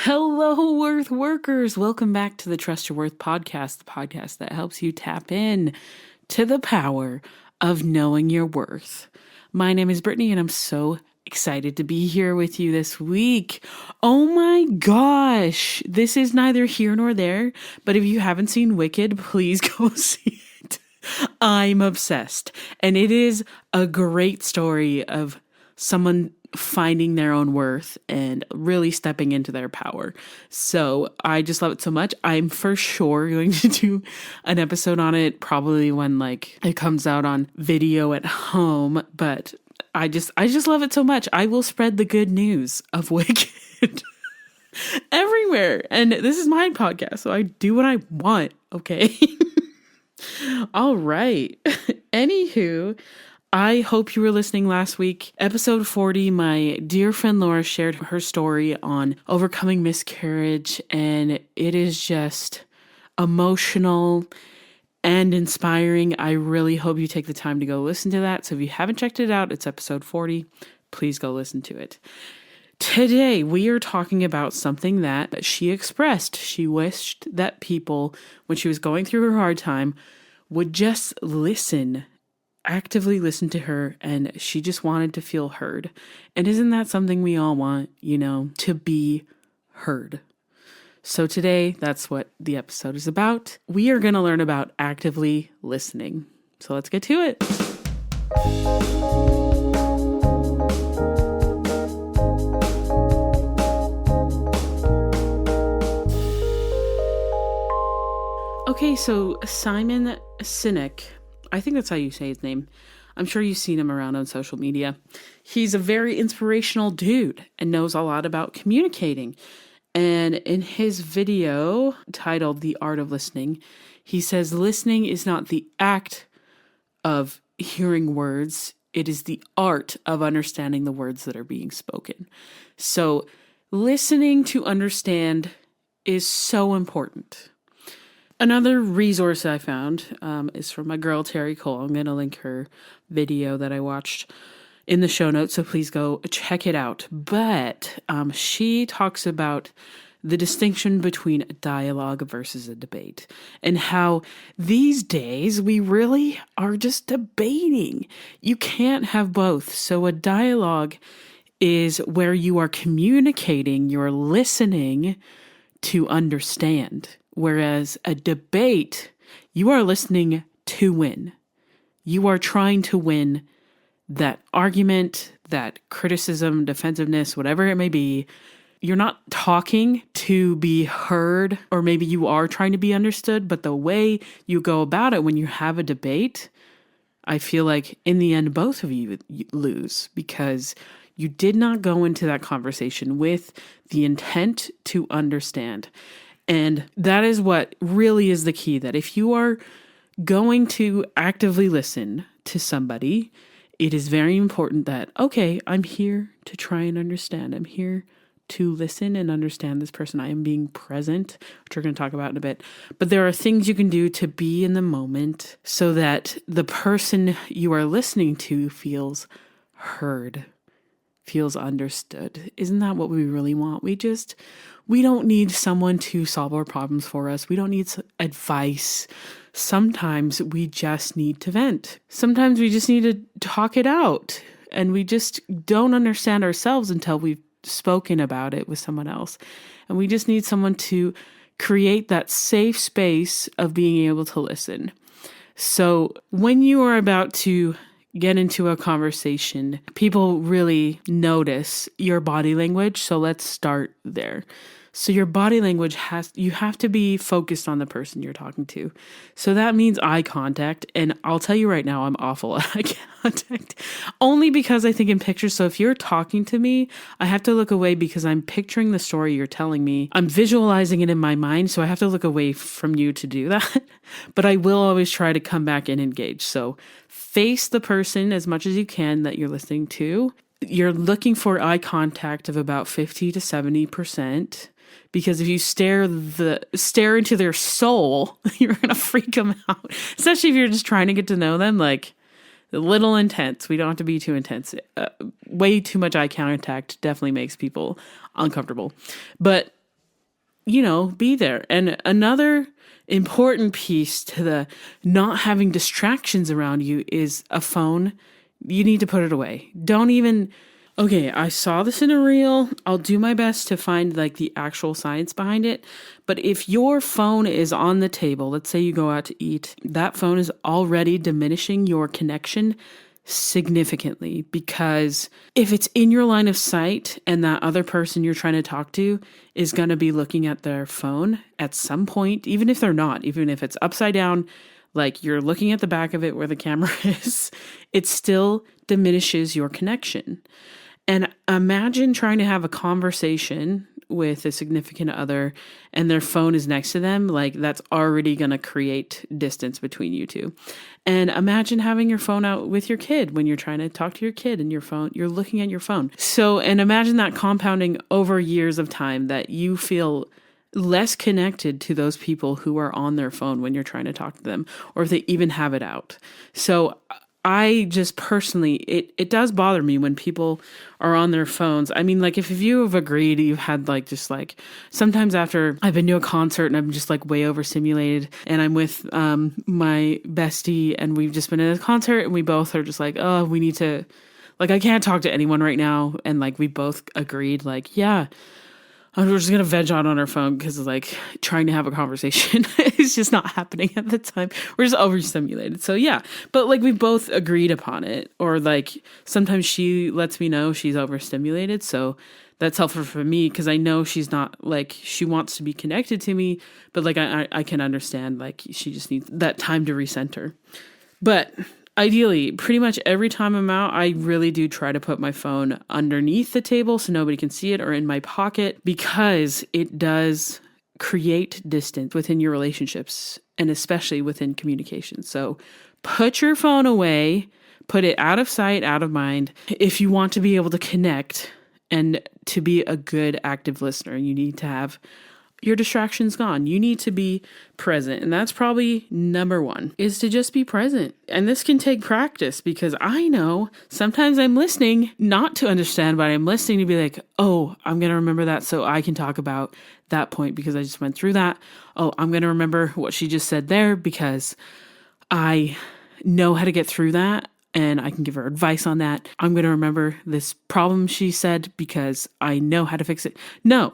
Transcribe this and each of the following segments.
Hello, Worth workers. Welcome back to the Trust Your Worth podcast, the podcast that helps you tap in to the power of knowing your worth. My name is Brittany, and I'm so excited to be here with you this week. Oh my gosh, this is neither here nor there, but if you haven't seen Wicked, please go see it. I'm obsessed, and it is a great story of someone finding their own worth and really stepping into their power. So I just love it so much. I'm for sure going to do an episode on it, probably when it comes out on video at home, but I just love it so much. I will spread the good news of Wicked everywhere. And this is my podcast, so I do what I want, okay? All right. Anywho, I hope you were listening last week. Episode 40, my dear friend Laura shared her story on overcoming miscarriage, and it is just emotional and inspiring. I really hope you take the time to go listen to that. So if you haven't checked it out, it's episode 40. Please go listen to it. Today, we are talking about something that she expressed. She wished that people, when she was going through her hard time, would just actively listen to her, and she just wanted to feel heard. And isn't that something we all want, to be heard? So today, that's what the episode is about. We are going to learn about actively listening. So let's get to it. Okay, so Simon Sinek, I think that's how you say his name. I'm sure you've seen him around on social media. He's a very inspirational dude and knows a lot about communicating. And in his video titled The Art of Listening, he says, listening is not the act of hearing words. It is the art of understanding the words that are being spoken. So listening to understand is so important. Another resource I found is from my girl, Terri. I'm going to link her video that I watched in the show notes, so please go check it out. But she talks about the distinction between a dialogue versus a debate, and how these days we really are just debating. You can't have both. So a dialogue is where you are communicating, you're listening to understand. Whereas a debate, you are listening to win. You are trying to win that argument, that criticism, defensiveness, whatever it may be. You're not talking to be heard, or maybe you are trying to be understood, but the way you go about it when you have a debate, I feel like in the end, both of you lose, because you did not go into that conversation with the intent to understand. And that is what really is the key, that if you are going to actively listen to somebody, it is very important that, okay, I'm here to try and understand. I'm here to listen and understand this person. I am being present, which we're going to talk about in a bit. But there are things you can do to be in the moment so that the person you are listening to feels heard, feels understood. Isn't that what we really want? We don't need someone to solve our problems for us. We don't need advice. Sometimes we just need to vent. Sometimes we just need to talk it out. And we just don't understand ourselves until we've spoken about it with someone else. And we just need someone to create that safe space of being able to listen. So when you are about to get into a conversation, people really notice your body language. So let's start there. So your body language you have to be focused on the person you're talking to. So that means eye contact. And I'll tell you right now, I'm awful at eye contact, only because I think in pictures. So if you're talking to me, I have to look away because I'm picturing the story you're telling me. I'm visualizing it in my mind. So I have to look away from you to do that. But I will always try to come back and engage. So face the person as much as you can that you're listening to. You're looking for eye contact of about 50 to 70%. Because if you stare into their soul, you're going to freak them out. Especially if you're just trying to get to know them, like a little intense. We don't have to be too intense. Way too much eye contact definitely makes people uncomfortable. But be there. And another important piece to the not having distractions around you is a phone. You need to put it away. Don't even, okay, I saw this in a reel. I'll do my best to find like the actual science behind it. But if your phone is on the table, let's say you go out to eat, that phone is already diminishing your connection significantly, because if it's in your line of sight and that other person you're trying to talk to is going to be looking at their phone at some point, even if they're not, even if it's upside down, like you're looking at the back of it where the camera is, it still diminishes your connection. And imagine trying to have a conversation with a significant other and their phone is next to them. Like, that's already going to create distance between you two. And imagine having your phone out with your kid when you're trying to talk to your kid and you're looking at your phone. So, and imagine that compounding over years of time, that you feel less connected to those people who are on their phone when you're trying to talk to them, or if they even have it out. So I just personally, it does bother me when people are on their phones. I mean, like, if you have agreed, you've had like, just like, sometimes after I've been to a concert and I'm just like way overstimulated and I'm with my bestie and we've just been at a concert and we both are just like, oh, we need to, like, I can't talk to anyone right now. And like, we both agreed, like, yeah, we're just going to veg out on our phone because like trying to have a conversation is just not happening at the time. We're just overstimulated. So yeah, but like we both agreed upon it, or like sometimes she lets me know she's overstimulated. So that's helpful for me because I know she's not, like, she wants to be connected to me, but like I can understand like she just needs that time to recenter. But ideally, pretty much every time I'm out, I really do try to put my phone underneath the table so nobody can see it, or in my pocket, because it does create distance within your relationships and especially within communication. So put your phone away, put it out of sight, out of mind. If you want to be able to connect and to be a good active listener, you need to have your distractions gone. You need to be present. And that's probably number one, is to just be present. And this can take practice, because I know sometimes I'm listening not to understand, but I'm listening to be like, oh, I'm going to remember that so I can talk about that point because I just went through that. Oh, I'm going to remember what she just said there because I know how to get through that and I can give her advice on that. I'm going to remember this problem she said because I know how to fix it. No.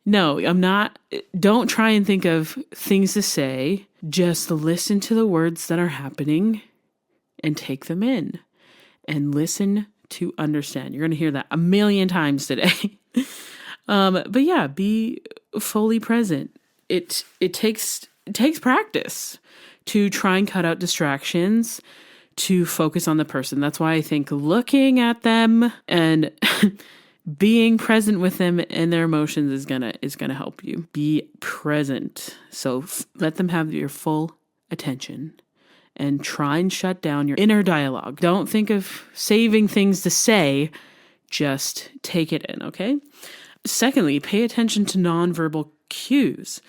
No, I'm not. Don't try and think of things to say. Just listen to the words that are happening and take them in and listen to understand. You're going to hear that a million times today. But yeah, be fully present. It takes practice to try and cut out distractions, to focus on the person. That's why I think looking at them and being present with them and their emotions is gonna help you. Be present. So let them have your full attention and try and shut down your inner dialogue. Don't think of saving things to say, just take it in, okay? Secondly, pay attention to nonverbal cues.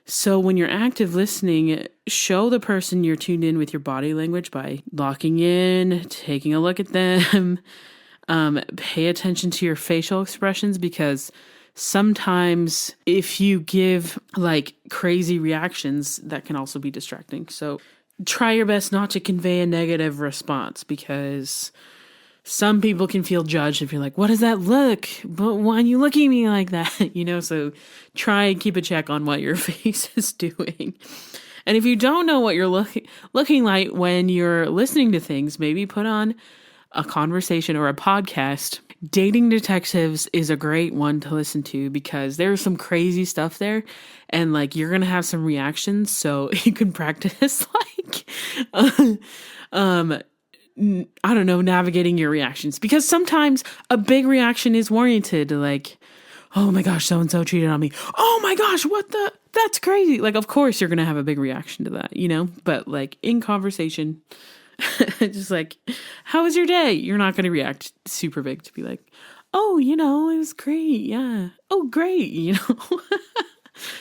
So when you're active listening, show the person you're tuned in with your body language by locking in, taking a look at them. Pay attention to your facial expressions, because sometimes if you give like crazy reactions, that can also be distracting. So try your best not to convey a negative response, because some people can feel judged if you're like, what does that look? But why are you looking at me like that? So try and keep a check on what your face is doing. And if you don't know what you're looking like when you're listening to things, maybe put on a conversation or a podcast. Dating Detectives is a great one to listen to, because there's some crazy stuff there and like you're going to have some reactions. So you can practice like, I don't know, navigating your reactions, because sometimes a big reaction is warranted. Like, oh my gosh, so-and-so cheated on me. Oh my gosh, that's crazy. Like, of course you're going to have a big reaction to that, but like in conversation, just like, how was your day? You're not going to react super big to be like, oh, it was great. Yeah. Oh, great.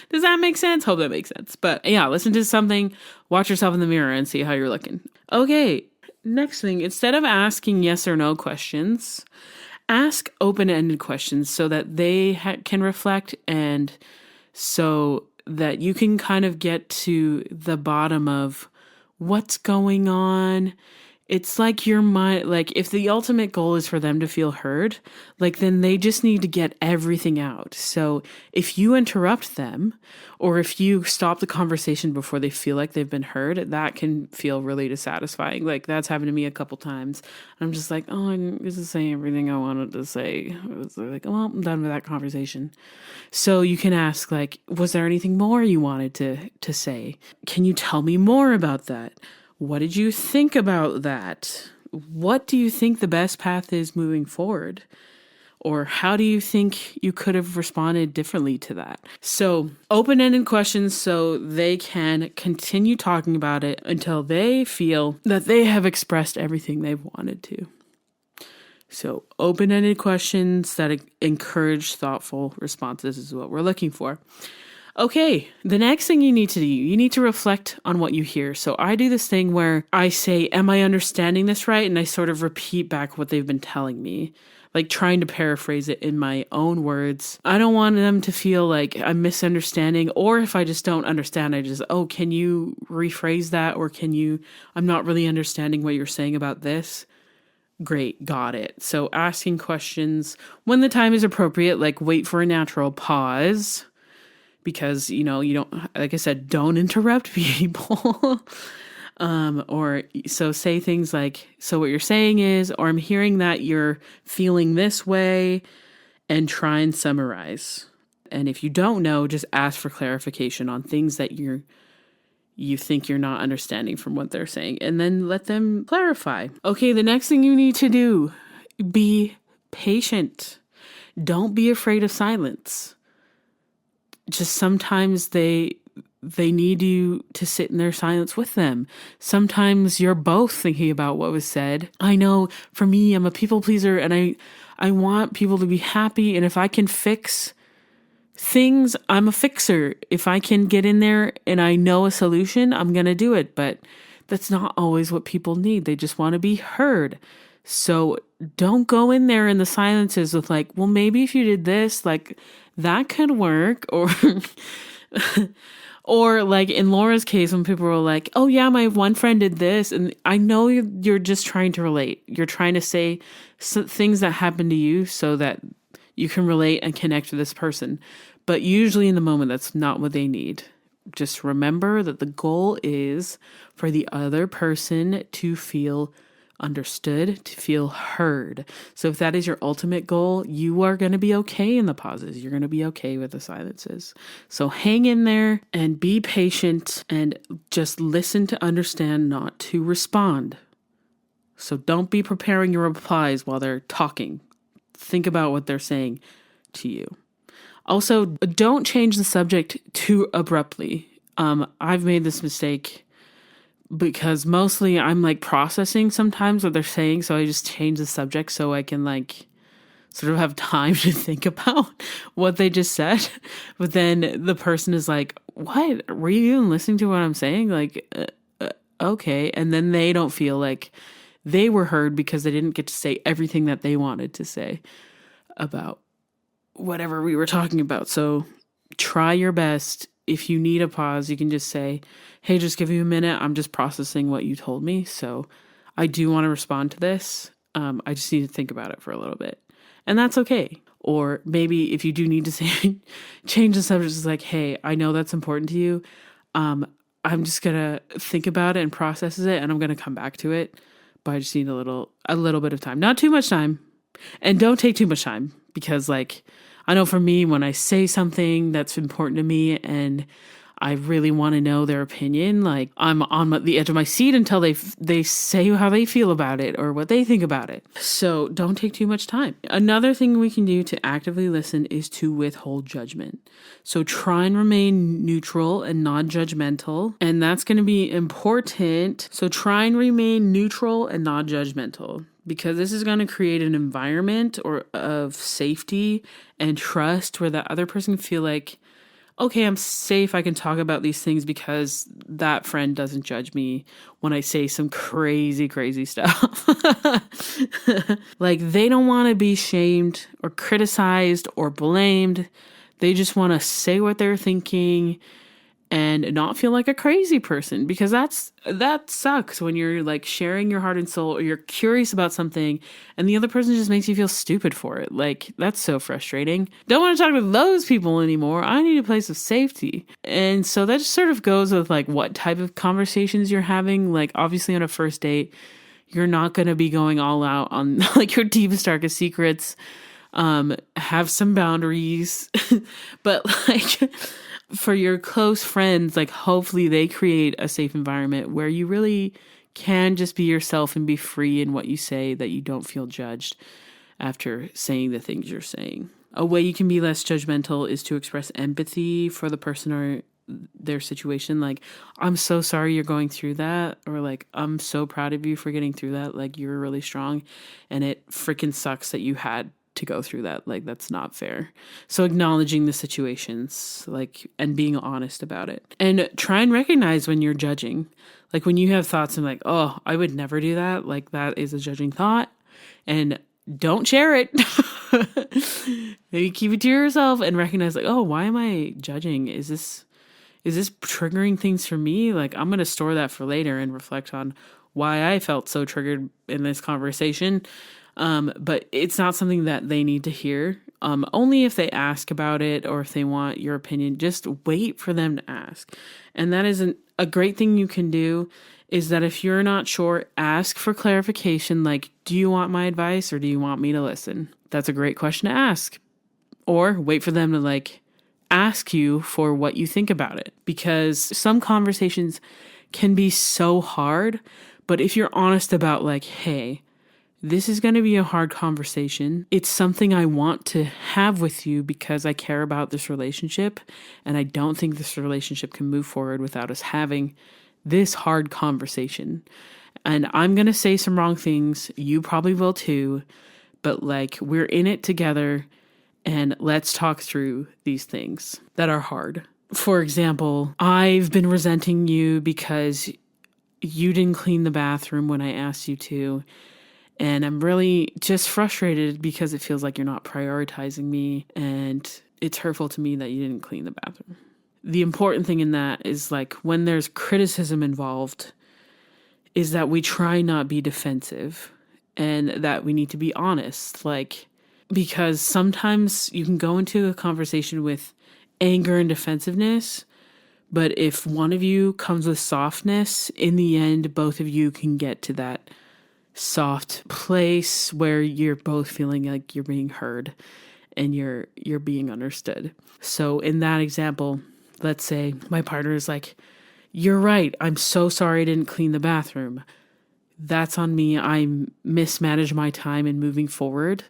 Does that make sense? Hope that makes sense. But yeah, listen to something, watch yourself in the mirror and see how you're looking. Okay. Next thing, instead of asking yes or no questions, ask open-ended questions so that they can reflect, and so that you can kind of get to the bottom of what's going on. It's like your mind, like if the ultimate goal is for them to feel heard, like then they just need to get everything out. So if you interrupt them, or if you stop the conversation before they feel like they've been heard, that can feel really dissatisfying. Like that's happened to me a couple times. I'm just like, oh, this is saying everything I wanted to say. It's like, well, I'm done with that conversation. So you can ask, like, was there anything more you wanted to say? Can you tell me more about that? What did you think about that? What do you think the best path is moving forward? Or how do you think you could have responded differently to that? So open-ended questions so they can continue talking about it until they feel that they have expressed everything they've wanted to. So open-ended questions that encourage thoughtful responses is what we're looking for. Okay, the next thing you need to do, you need to reflect on what you hear. So I do this thing where I say, am I understanding this right? And I sort of repeat back what they've been telling me, like trying to paraphrase it in my own words. I don't want them to feel like I'm misunderstanding, or if I just don't understand, I just, oh, can you rephrase that? Or I'm not really understanding what you're saying about this. Great, got it. So asking questions when the time is appropriate, like wait for a natural pause. Because, you don't, like I said, don't interrupt people. Or so say things like, so what you're saying is, or I'm hearing that you're feeling this way, and try and summarize. And if you don't know, just ask for clarification on things that you think you're not understanding from what they're saying, and then let them clarify. Okay, the next thing you need to do, be patient. Don't be afraid of silence. Just sometimes they need you to sit in their silence with them. Sometimes you're both thinking about what was said. I know for me, I'm a people pleaser, and I want people to be happy. And if I can fix things, I'm a fixer. If I can get in there and I know a solution, I'm going to do it. But that's not always what people need. They just want to be heard. So don't go in there in the silences with like, well, maybe if you did this, like that could work. Or like in Laura's case, when people were like, oh yeah, my one friend did this. And I know you're just trying to relate. You're trying to say things that happened to you so that you can relate and connect to this person. But usually in the moment, that's not what they need. Just remember that the goal is for the other person to feel understood, to feel heard. So if that is your ultimate goal, you are going to be okay in the pauses. You're going to be okay with the silences. So hang in there and be patient and just listen to understand, not to respond. So don't be preparing your replies while they're talking. Think about what they're saying to you. Also, don't change the subject too abruptly. I've made this mistake because mostly I'm like processing sometimes what they're saying. So I just change the subject so I can like sort of have time to think about what they just said. But then the person is like, what? Were you even listening to what I'm saying? Like, okay. And then they don't feel like they were heard because they didn't get to say everything that they wanted to say about whatever we were talking about. So try your best. If you need a pause, you can just say, hey, just give you a minute. I'm just processing what you told me. So I do want to respond to this. I just need to think about it for a little bit. And that's okay. Or maybe if you do need to say, change the subject, it's like, hey, I know that's important to you. I'm just going to think about it and process it, and I'm going to come back to it. But I just need a little bit of time. Not too much time. And don't take too much time, because like, I know for me, when I say something that's important to me and I really want to know their opinion, like I'm on the edge of my seat until they say how they feel about it or what they think about it. So don't take too much time. Another thing we can do to actively listen is to withhold judgment. So try and remain neutral and non-judgmental. And that's going to be important. So try and remain neutral and non-judgmental, because this is going to create an environment of safety and trust where the other person can feel like, okay, I'm safe. I can talk about these things because that friend doesn't judge me when I say some crazy, crazy stuff. Like, they don't want to be shamed or criticized or blamed. They just want to say what they're thinking and not feel like a crazy person, because that sucks when you're like sharing your heart and soul, or you're curious about something and the other person just makes you feel stupid for it. Like, that's so frustrating. Don't want to talk to those people anymore. I need a place of safety. And so that just sort of goes with like what type of conversations you're having. Like, obviously on a first date, you're not going to be going all out on like your deepest, darkest secrets. Have some boundaries, but like, for your close friends, like, hopefully they create a safe environment where you really can just be yourself and be free in what you say, that you don't feel judged after saying the things you're saying. A way you can be less judgmental is to express empathy for the person or their situation. Like, I'm so sorry you're going through that, or like, I'm so proud of you for getting through that. Like, you're really strong and it freaking sucks that you had to go through that. Like, that's not fair. So acknowledging the situations, like, and being honest about it, and try and recognize when you're judging. Like, when you have thoughts and like, oh, I would never do that. Like, that is a judging thought, and don't share it. Maybe keep it to yourself and recognize like, oh, why am I judging? Is this triggering things for me? Like, I'm going to store that for later and reflect on why I felt so triggered in this conversation. But it's not something that they need to hear. Only if they ask about it, or if they want your opinion. Just wait for them to ask. And that isn't a great thing you can do, is that if you're not sure, ask for clarification. Like, do you want my advice or do you want me to listen? That's a great question to ask. Or wait for them to like ask you for what you think about it, because some conversations can be so hard. But if you're honest about like, hey, this is going to be a hard conversation. It's something I want to have with you because I care about this relationship, and I don't think this relationship can move forward without us having this hard conversation. And I'm going to say some wrong things. You probably will too, but like, we're in it together, and let's talk through these things that are hard. For example, I've been resenting you because you didn't clean the bathroom when I asked you to. And I'm really just frustrated because it feels like you're not prioritizing me, and it's hurtful to me that you didn't clean the bathroom. The important thing in that is like, when there's criticism involved, is that we try not be defensive, and that we need to be honest. Like, because sometimes you can go into a conversation with anger and defensiveness, but if one of you comes with softness, in the end, both of you can get to that soft place where you're both feeling like you're being heard and you're being understood. So in that example, let's say my partner is like, you're right, I'm so sorry I didn't clean the bathroom. That's on me. I mismanaged my time in moving forward.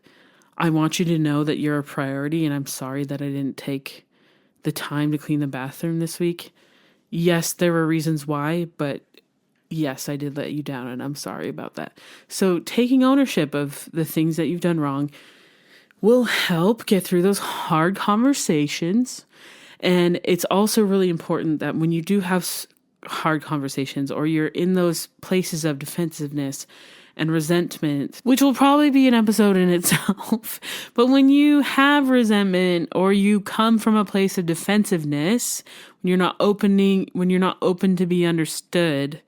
I want you to know that you're a priority, and I'm sorry that I didn't take the time to clean the bathroom this week. Yes, there were reasons why, but yes, I did let you down, and I'm sorry about that. So taking ownership of the things that you've done wrong will help get through those hard conversations. And it's also really important that when you do have hard conversations, or you're in those places of defensiveness and resentment, which will probably be an episode in itself, but when you have resentment, or you come from a place of defensiveness, when you're not open to be understood,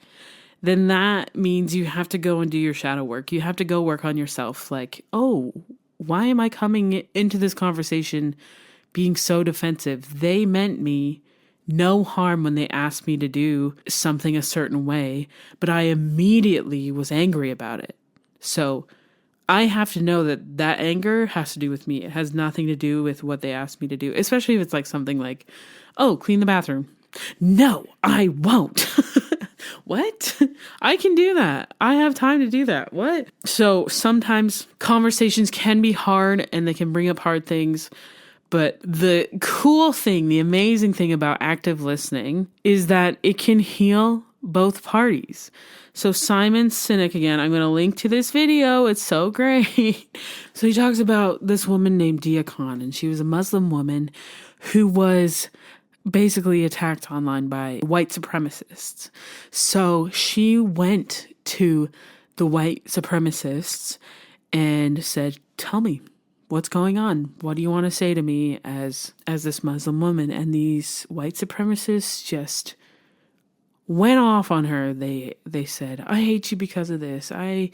then that means you have to go and do your shadow work. You have to go work on yourself. Like, oh, why am I coming into this conversation being so defensive? They meant me no harm when they asked me to do something a certain way, but I immediately was angry about it. So I have to know that that anger has to do with me. It has nothing to do with what they asked me to do, especially if it's like something like, oh, clean the bathroom. No, I won't. What? I can do that. I have time to do that. What? So sometimes conversations can be hard and they can bring up hard things. But the cool thing, the amazing thing about active listening is that it can heal both parties. So Simon Sinek, again, I'm going to link to this video. It's so great. So he talks about this woman named Dia Khan, and she was a Muslim woman who was basically attacked online by white supremacists. So she went to the white supremacists and said, tell me, what's going on? What do you want to say to me as this Muslim woman? And these white supremacists just went off on her. They said, I hate you because of this. I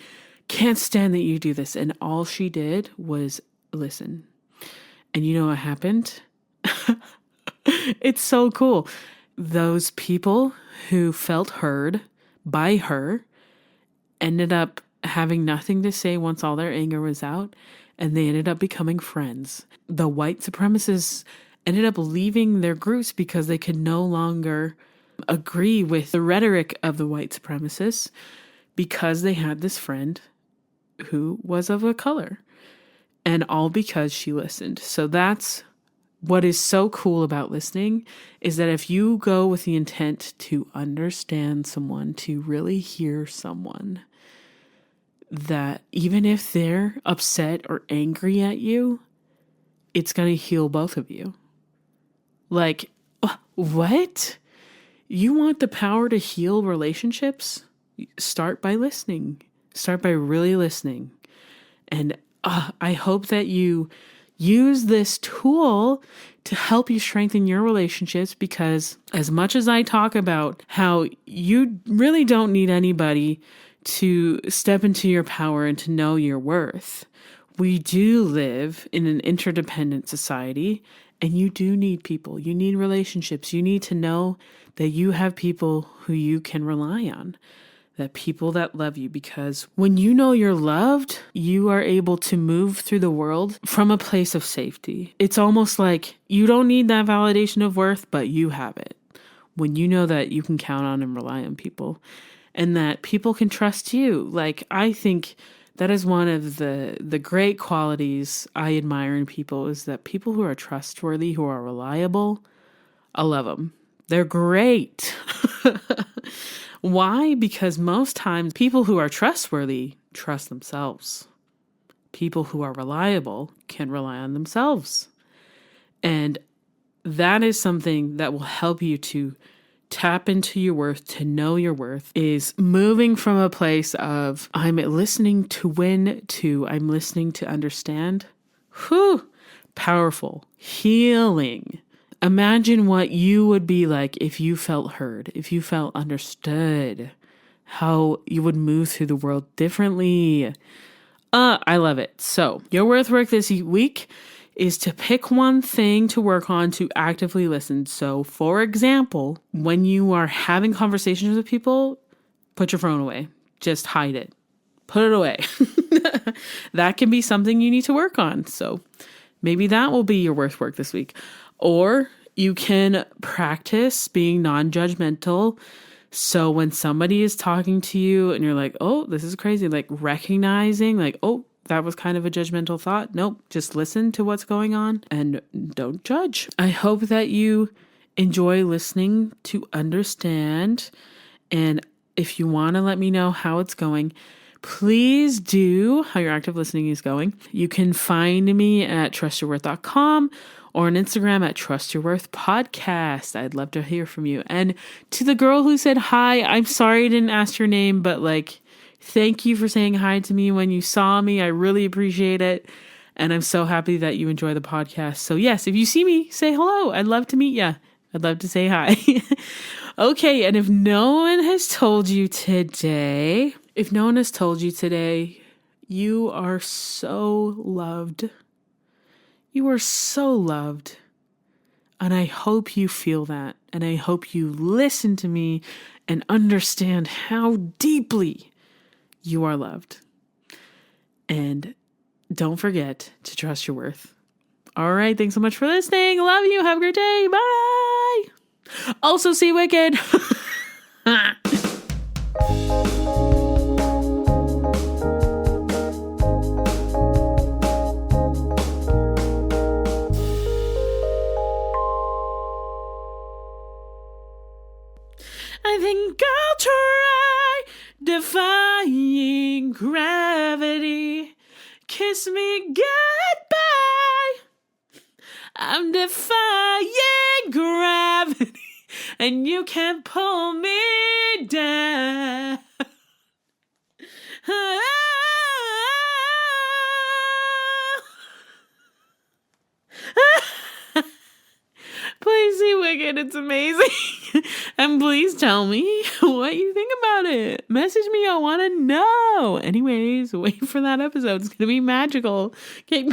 can't stand that you do this. And all she did was listen. And you know what happened? It's so cool. Those people who felt heard by her ended up having nothing to say once all their anger was out, and they ended up becoming friends. The white supremacists ended up leaving their groups because they could no longer agree with the rhetoric of the white supremacists because they had this friend who was of a color, and all because she listened. So that's what is so cool about listening, is that if you go with the intent to understand someone, to really hear someone, that even if they're upset or angry at you, it's going to heal both of you. Like, what? You want the power to heal relationships? Start by listening. Start by really listening. And I hope that you use this tool to help you strengthen your relationships, because as much as I talk about how you really don't need anybody to step into your power and to know your worth, we do live in an interdependent society, and you do need people. You need relationships. You need to know that you have people who you can rely on, that people that love you, because when you know you're loved, you are able to move through the world from a place of safety. It's almost like you don't need that validation of worth, but you have it when you know that you can count on and rely on people, and that people can trust you. Like, I think that is one of the great qualities I admire in people, is that people who are trustworthy, who are reliable, I love them. They're great. Why? Because most times people who are trustworthy trust themselves. People who are reliable can rely on themselves. And that is something that will help you to tap into your worth, to know your worth, is moving from a place of I'm listening to win to I'm listening to understand. Whew, powerful, healing. Imagine what you would be like if you felt heard, if you felt understood, how you would move through the world differently. I love it. So your work this week is to pick one thing to work on to actively listen. So for example, when you are having conversations with people, put your phone away. Just hide it. Put it away. That can be something you need to work on. So maybe that will be your work this week. Or you can practice being non-judgmental. So when somebody is talking to you and you're like, oh, this is crazy, like recognizing like, oh, that was kind of a judgmental thought. Nope, just listen to what's going on and don't judge. I hope that you enjoy listening to understand. And if you want to let me know how it's going, please do, how your active listening is going. You can find me at trustyourworth.com or on Instagram at trustyourworthpodcast. I'd love to hear from you. And to the girl who said hi, I'm sorry I didn't ask your name, but like, thank you for saying hi to me when you saw me. I really appreciate it. And I'm so happy that you enjoy the podcast. So yes, if you see me, say hello. I'd love to meet you. I'd love to say hi. Okay. And if no one has told you today, you are so loved. You are so loved. And I hope you feel that. And I hope you listen to me and understand how deeply you are loved. And don't forget to trust your worth. All right. Thanks so much for listening. Love you. Have a great day. Bye. Also, see Wicked. I think I'll try defying gravity. Kiss me goodbye. I'm defying gravity. and you can't pull me down. Please see Wicked. It's amazing. And please tell me what you think about it. Message me. I want to know. Anyways, wait for that episode. It's going to be magical. Okay.